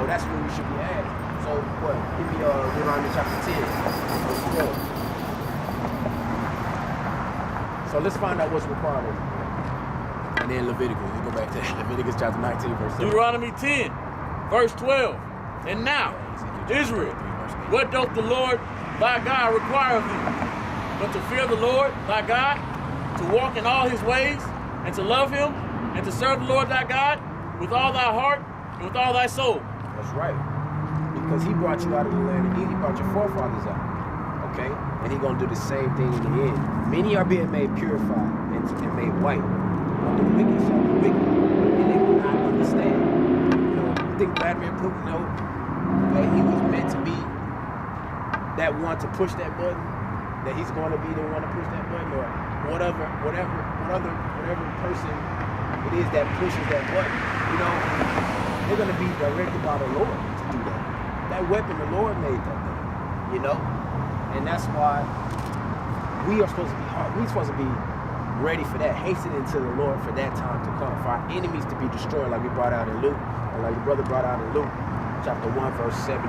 that's where we should be at. So what? Give me Deuteronomy chapter 10, verse 12. So let's find out what's required of it. And then Leviticus. Let's go back to Leviticus chapter 19, verse 7. Deuteronomy 10, verse 12. And now, Israel, what doth the Lord thy God require of thee? But to fear the Lord thy God, to walk in all his ways, and to love him, and to serve the Lord thy God with all thy heart and with all thy soul. That's right. Because he brought you out of the land of Egypt. He brought your forefathers out. Okay? And he gonna do the same thing in the end. Many are being made purified and made white. But the wicked shall be wicked. And they will not understand. You know, you think Vladimir Putin know that he was meant to be that one to push that button? That he's going to be the one to push that button, or whatever person it is that pushes that button, you know, they're going to be directed by the Lord to do that. That weapon, the Lord made that thing, you know, and that's why we are supposed to be hard. We're supposed to be ready for that, hastening to the Lord for that time to come, for our enemies to be destroyed, like we brought out in Luke, and like your brother brought out in Luke, chapter 1, verse 7. Okay.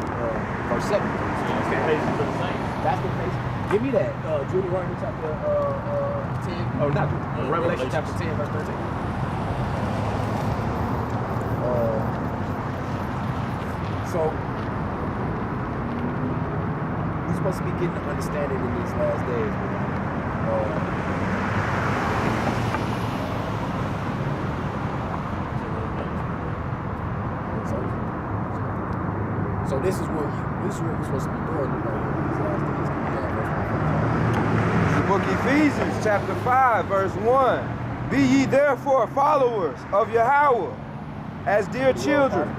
That's the face. Give me that, Deuteronomy chapter 10, or not, Revelation chapter 10, verse 13. So, we're supposed to be getting the understanding in these last days, so this is what we're supposed to be doing, you know, in these last days. The book Ephesians chapter 5 verse 1. Be ye therefore followers of Yahweh as dear children,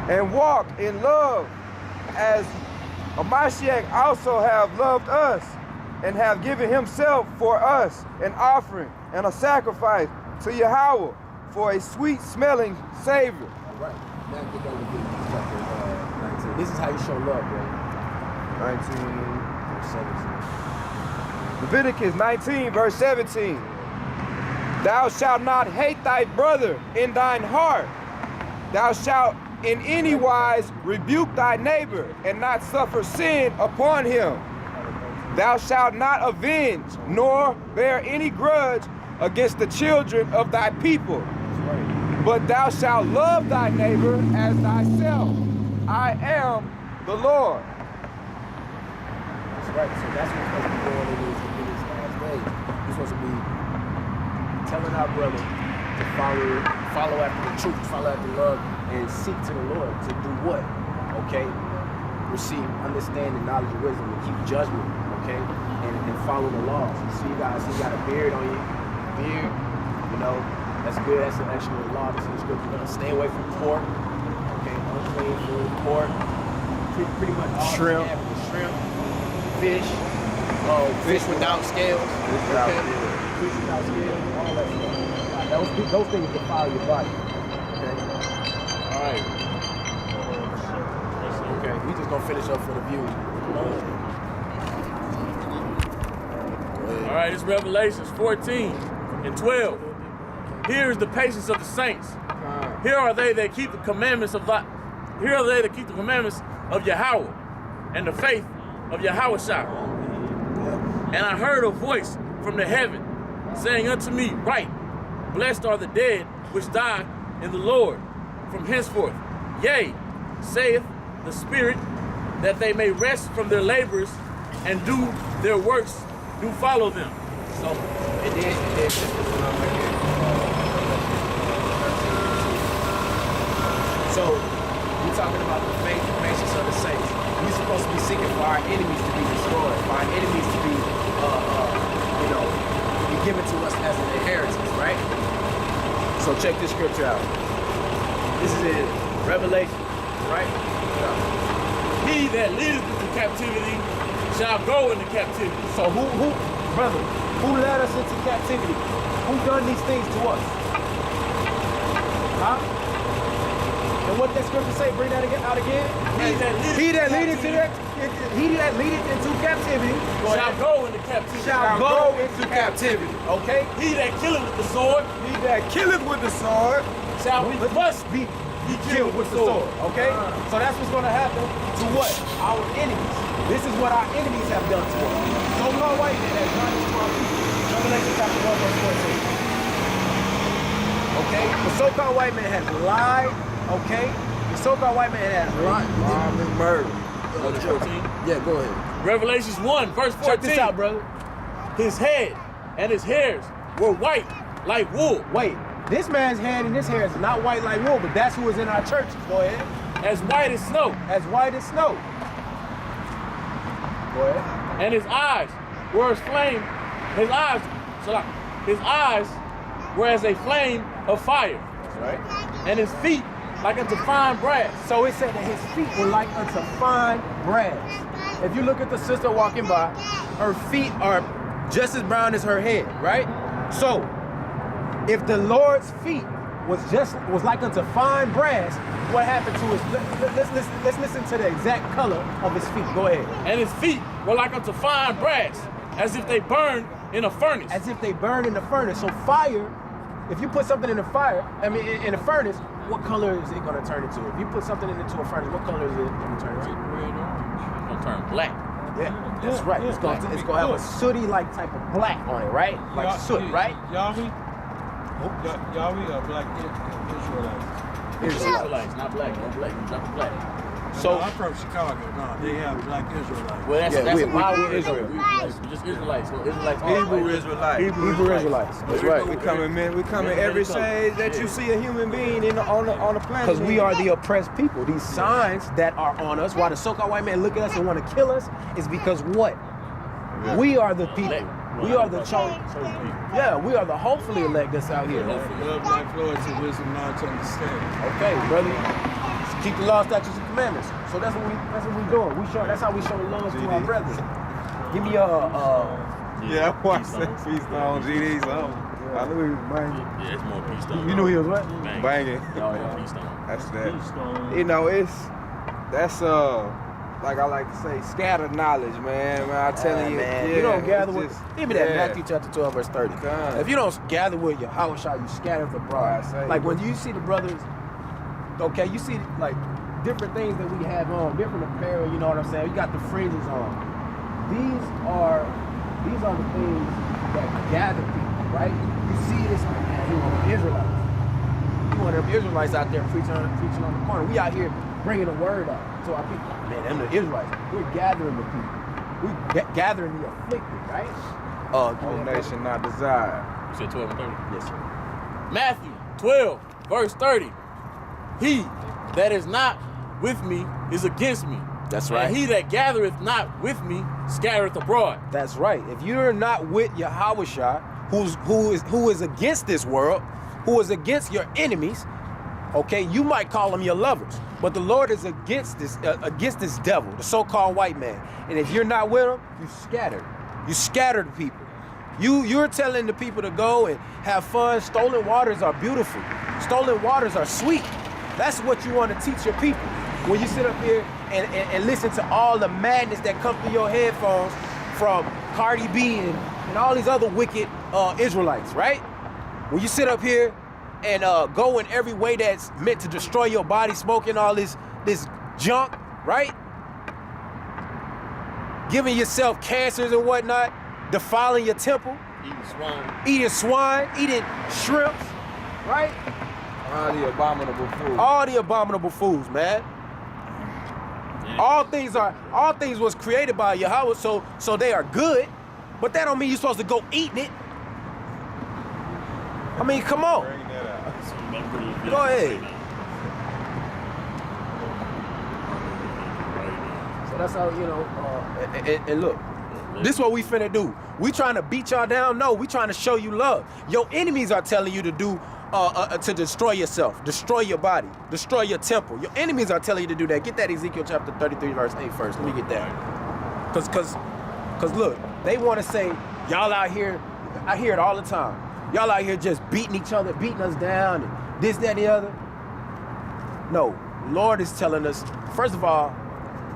and walk in love as Mashiach also have loved us, and have given himself for us an offering and a sacrifice to Yahweh for a sweet smelling Savior. All right. Now get down to Leviticus chapter 19. This is how you show love, bro. 19. Verse 17. Leviticus 19 verse 17. Thou shalt not hate thy brother in thine heart. Thou shalt in any wise rebuke thy neighbor, and not suffer sin upon him. Thou shalt not avenge, nor bear any grudge against the children of thy people. But thou shalt love thy neighbor as thyself. I am the Lord. That's right. So that's what's supposed to be going in these last days. We're supposed to be telling our brother to follow after the truth, follow after love, and seek to the Lord to do what? Okay? Receive understanding, knowledge, and wisdom, and keep judgment, okay? And follow the laws. So you guys, you got a beard on you. Beard, you know, that's good. That's an actual law. That's in the scripture. Stay away from pork. Okay, unclean food, pork. Pretty much all shrimp, fish, fish without scales. Fish without scales. All that stuff. Those things defile your body. Okay. All right. Okay. We just gonna finish up for the view. All right, it's Revelations 14 and 12. Here is the patience of the saints. Here are they that keep the commandments of Yahweh and the faith of Yahushua. And I heard a voice from the heaven saying unto me, Write, blessed are the dead which die in the Lord from henceforth. Yea, saith the Spirit, that they may rest from their labors and do their works, do follow them. So, and then this is what I'm right here. So, we're talking about the faith and patience of the saints. We're supposed to be seeking for our enemies to be destroyed, for our enemies to be, be given to us as an inheritance, right? So check this scripture out. This is in Revelation, right? He that leadeth into captivity shall go into captivity. So brother, who led us into captivity? Who done these things to us? Huh? And what that scripture say? Bring that out again. He that leadeth into captivity shall go into captivity. Shall go into captivity. Okay? He that killeth with the sword. He that killeth with the sword shall be be killed with the sword. Okay? So that's what's gonna happen to what? Our enemies. This is what our enemies have done to us. So-called white men has done this to our people. Revelation chapter 1, verse 14. Okay? The so-called white man has lied. Okay? The so-called white man has lied. Murder. 14. Yeah, go ahead. Revelations 1, verse 14. Check this out, brother. His head and his hairs were white like wool, Wait, this man's head and his hair is not white like wool, but that's who is in our churches. Go ahead. as white as snow, As white as snow. Go ahead. and his eyes were as flame. His eyes were as a flame of fire, That's right. and his feet like unto fine brass. So it said that his feet were like unto fine brass. If you look at the sister walking by, her feet are just as brown as her head, right? So, if the Lord's feet was like unto fine brass, what happened to his? Let's listen to the exact color of his feet. Go ahead. And his feet were like unto fine brass, as if they burned in a furnace. As if they burn in the furnace. So fire, if you put something in the fire, in a furnace, what color is it going to turn into? If you put something into a furnace, what color is it going to turn into? It's gonna turn black. Yeah, that's right. It's going to have a sooty-like type of black on it, right? Like soot, right? Yahweh are black Israelites. Israelites, not black, no black, not black. So I'm from Chicago. No, they have black Israelites. Well, that's we why Israel. we're just Israelites. So Israelites are Hebrew white. Israelites. Hebrew Israelites. That's right. We coming, man. We coming every shade that you see a human being on the planet. Because we are the oppressed people. These signs that are on us, why the so-called white man look at us and want to kill us, is because what? We are the people. We are the chosen. Yeah, we are the hopefully elect that's out here. Love, life, loyalty, wisdom, knowledge, understanding. Okay, brother. Keep the law, statutes, and commandments. So that's what we doing. That's how we show love to our brethren. Give me Yeah, I watched that feast on GD. So I knew he was banging. Yeah, it's more peace stone. You knew he was what? Banging. Oh, yeah. Peace stone. That's that. You know, that's like I like to say, scattered knowledge, man. I telling you, man. yeah, You don't gather it's with. just- Give me that yeah. Matthew chapter 12, verse 30. God. If you don't gather with your house, you scatter the bride. I say. Like when you see the brothers, okay, you see like different things that we have on, different apparel. You know what I'm saying? You got the fringes on. These are the things that gather people, right? You see this, man, you want the Israelites. You want them Israelites out there preaching on the corner. We out here bringing the word out to our people. Man, them the Israelites. We're gathering the people. We're gathering the afflicted, right? Whole nation not desired. You said 12 and 30. Yes, sir. Matthew 12, verse 30. He that is not with me is against me. That's right. And he that gathereth not with me scattereth abroad. That's right. If you're not with Yahushua, who is against this world, who is against your enemies, okay, you might call them your lovers, but the Lord is against this devil, the so-called white man. And if you're not with him, you scattered. You scattered people. You're telling the people to go and have fun. Stolen waters are beautiful. Stolen waters are sweet. That's what you want to teach your people. When you sit up here and listen to all the madness that comes through your headphones from Cardi B and all these other wicked Israelites, right? When you sit up here and go in every way that's meant to destroy your body, smoking all this junk, right? Giving yourself cancers and whatnot, defiling your temple, eating swine, eating shrimps, right? All the abominable food. All the abominable foods, man. Yeah. All things was created by Yahweh, so they are good, but that don't mean you're supposed to go eating it. I mean, come on. Bring that out. Go ahead. So that's how, you know, and look, this is what we finna do. We trying to beat y'all down? No, we trying to show you love. Your enemies are telling you to do, to destroy yourself, destroy your body, destroy your temple. Your enemies are telling you to do that. Get that Ezekiel chapter 33, verse 8 first. Let me get that. Cause look, they want to say, y'all out here, I hear it all the time. Y'all out here just beating each other, beating us down, and this, that, and the other. No, the Lord is telling us, first of all,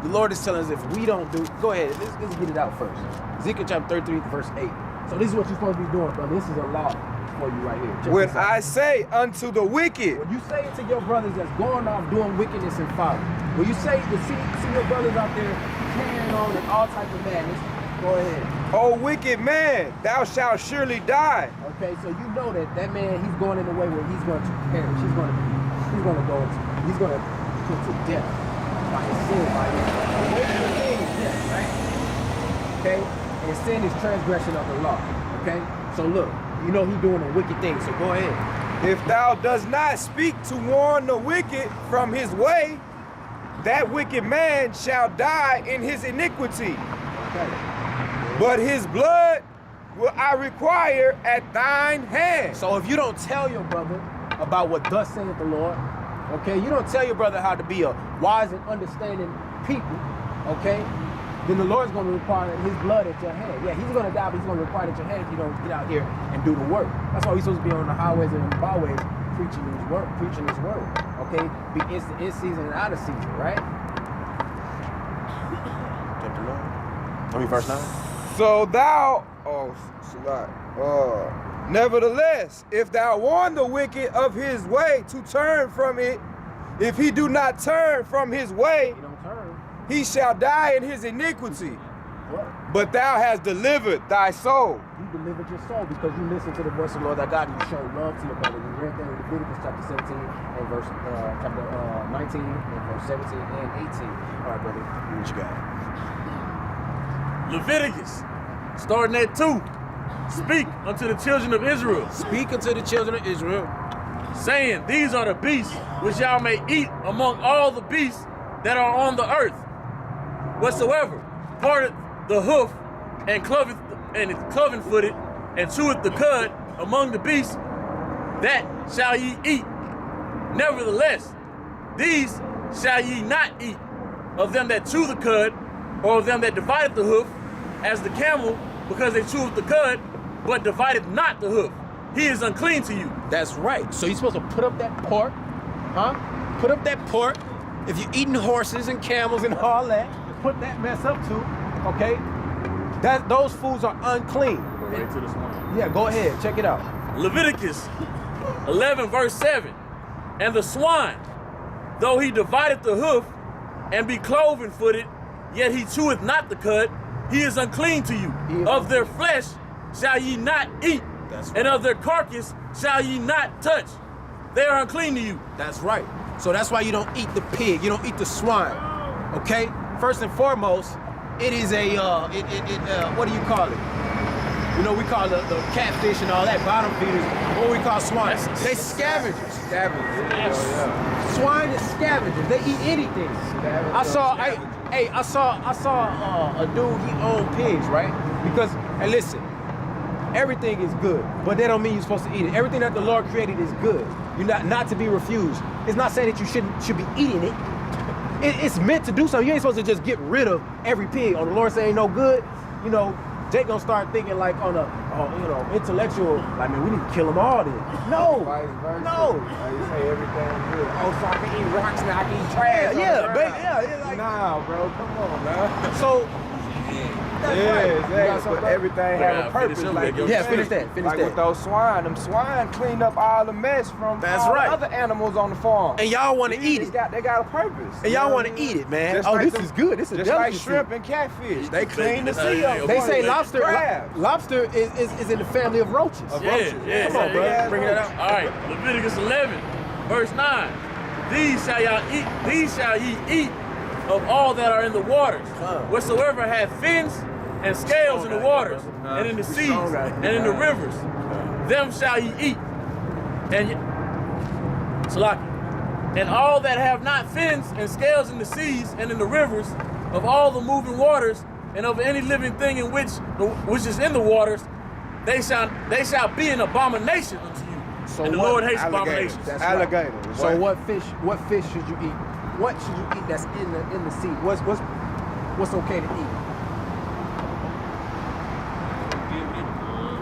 the Lord is telling us if we don't do, go ahead, let's get it out first. Ezekiel chapter 33, verse 8. So this is what you're supposed to be doing, brother. This is a law for you right here. Check When this out. I say unto the wicked, When you say it to your brothers that's going off doing wickedness and folly, when you say to see your brothers out there carrying on in all type of madness, go ahead. O wicked man, thou shalt surely die. Okay, so you know that man, he's going in the way where he's going to perish. He's going to put to death by his sin, by his way of the sin is death, right? Okay, and sin is transgression of the law. Okay, so look, you know he's doing a wicked thing. So go ahead. If thou does not speak to warn the wicked from his way, that wicked man shall die in his iniquity. Okay. But his blood will I require at thine hand. So if you don't tell your brother about what thus saith the Lord, okay, you don't tell your brother how to be a wise and understanding people, okay, then the Lord's going to require his blood at your hand. Yeah, he's going to die, but he's going to require it at your hand if you don't get out here and do the work. That's why we're supposed to be on the highways and the byways preaching his word, okay, be in season and out of season, right? Verse 9. So thou, nevertheless, if thou warn the wicked of his way to turn from it, if he do not turn from his way, He don't turn. he shall die in his iniquity. What? But thou hast delivered thy soul. You delivered your soul because you listened to the voice of the Lord thy God and you showed love to your brother. You read that in Leviticus chapter 17 and verse chapter 19 and verse 17 and 18. All right, brother, what you got? Leviticus, starting at 2. Speak unto the children of Israel, Speak unto the children of Israel. saying, these are the beasts which y'all may eat among all the beasts that are on the earth. Whatsoever parteth the hoof and cloven-footed and cheweth the cud among the beasts, that shall ye eat. Nevertheless, these shall ye not eat, of them that chew the cud, or of them that divideth the hoof, as the camel, because they cheweth the cud, but divideth not the hoof. He is unclean to you. That's right. So you're supposed to put up that pork, huh? Put up that pork. If you're eating horses and camels and all that, put that mess up too, okay? Those foods are unclean. Right to this one. Yeah, go ahead, check it out. Leviticus 11 verse 7. And the swine, though he divideth the hoof and be cloven-footed, yet he cheweth not the cud, he is unclean to you. He is Of their flesh shall ye not eat, That's and of their carcass shall ye not touch. They are unclean to you. That's right. So that's why you don't eat the pig, you don't eat the swine, okay? First and foremost, it is a, what do you call it? You know, we call the catfish and all that, bottom feeders, what we call swine. They scavengers. Swine is scavengers. They eat anything. I saw a dude, he owned pigs, right? Because, and listen, everything is good, but that don't mean you're supposed to eat it. Everything that the Lord created is good. You're not to be refused. It's not saying that you should be eating it. It's meant to do something. You ain't supposed to just get rid of every pig. Oh, the Lord saying no good, you know, Jake gonna start thinking like on a, intellectual, like, man, we need to kill them all then. No, no. You say everything good. Oh, so I can eat rocks now, I can eat trash. Yeah, like, Nah, bro, come on, man. so, that's right. You got Exactly. something, But bro? everything Yeah, have a purpose. finish up Like with your- you Yeah, said. finish that, finish Like that. with those swine, them swine cleaned up all the mess from That's all right. the other animals on the farm. And y'all want to eat it. They got a purpose. And You know y'all what want I to mean? eat it, man. Just Oh, like this them- is good. This is Just like delicacy. shrimp and catfish. They clean the sea up. They for say you. lobster. Crabs. Lobster is in the family of roaches. Yeah. Come on, bro. Yeah, Bring it out. All right, Leviticus 11, verse 9. These shall ye eat of all that are in the waters, whatsoever hath fins and scales in the waters, and in the seas, and in the rivers. Them shall ye eat. And all that have not fins and scales in the seas and in the rivers, of all the moving waters, and of any living thing in which is in the waters, they shall be an abomination unto you. So And the what- Lord hates Alligators. abominations. That's Alligator. right. So what fish should you eat? What should you eat that's in the sea? What's okay to eat?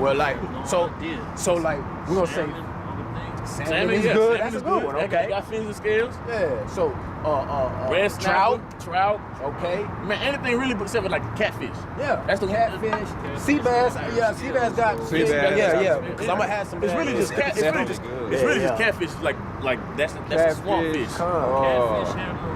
Well, like so like we're gonna say Salmon is yeah, good. salmon That's a is good one. That Okay. got fins and scales. Yeah. So, Red trout. trout. Okay. Man, anything really except for like catfish. Yeah. That's the catfish. Sea bass. Yeah, sea bass got. Sea bass. Yeah. Because I'm gonna have some. It's really just cat. It's really just. good. It's really Yeah, just yeah. catfish. Like that's a swamp fish. Oh,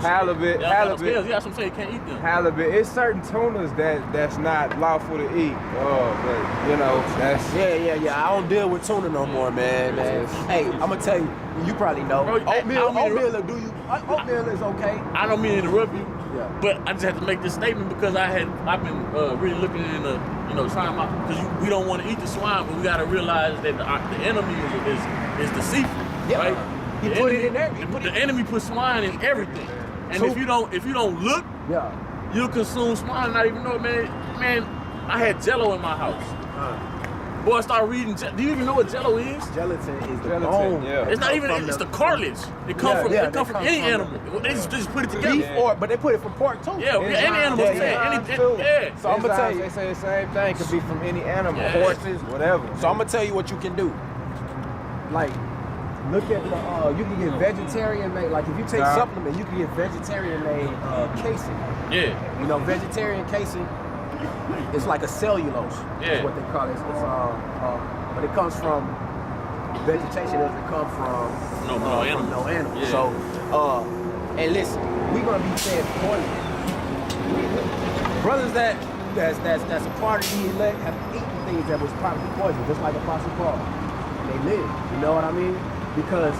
halibut, Yeah, halibut. yeah, that's what I'm saying. You can't eat them. Halibut. It's certain tunas that's not lawful to eat. Oh, but you know that's Yeah. I don't deal with tuna no more, man. Yes. Hey, I'm gonna tell you. You probably know. Bro, I don't mean to- Oatmeal. Do you? Oatmeal is okay. I don't mean to interrupt you, Yeah. but I just have to make this statement because I've been really looking into trying my because we don't want to eat the swine, but we got to realize that the enemy is the seafood, Yeah. right? He The put enemy- it in there. The enemy puts swine in everything, and So- if you don't look, Yeah. you'll consume swine and not even know it, man. Man, I had Jello in my house. Boy, I started reading. Do you even know what Jello is? Gelatin is the Gelatin, bone. yeah. It's not even. It's the cartilage. It comes Yeah, from. yeah, It comes they from come any from animal. They just put it together. Beef but they put it from pork too. Yeah, any animal. yeah, Yeah, yeah. yeah. So I'm gonna tell you. They say the same thing. Could be from any animal, Yeah. horses, whatever. So I'm gonna tell you what you can do. Like, look at the. You can get vegetarian made. Like if you take Nah. supplement, you can get vegetarian made casing. Yeah. You know, vegetarian casing. It's like a cellulose. Yeah. Is what they call it. But it comes from vegetation. It doesn't come from No animal. no animal. Yeah. So, and listen, we're gonna be fed poison. Brothers that's a part of the elect have eaten things that was probably poison, just like Apostle Paul. They live. You know what I mean? Because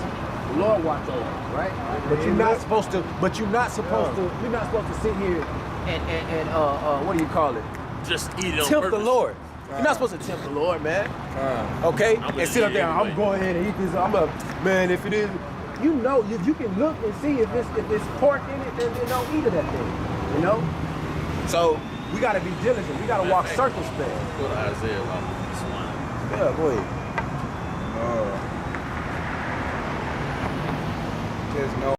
the Lord watch over, them, right? But you're not supposed to. But you're not supposed to. You're not supposed to sit here and what do you call it? Just eat it on Tempt purpose. the Lord. You're not supposed to tempt the Lord, man. Okay? I'm And sit up eat there. I'm anyway. going ahead and eat this. Man, if it is, you know, if you can look and see if it's pork in it, then don't eat of that thing. You know? So we gotta be diligent. We gotta walk circumspect. Go to Isaiah about the swine. Yeah, go ahead. There's no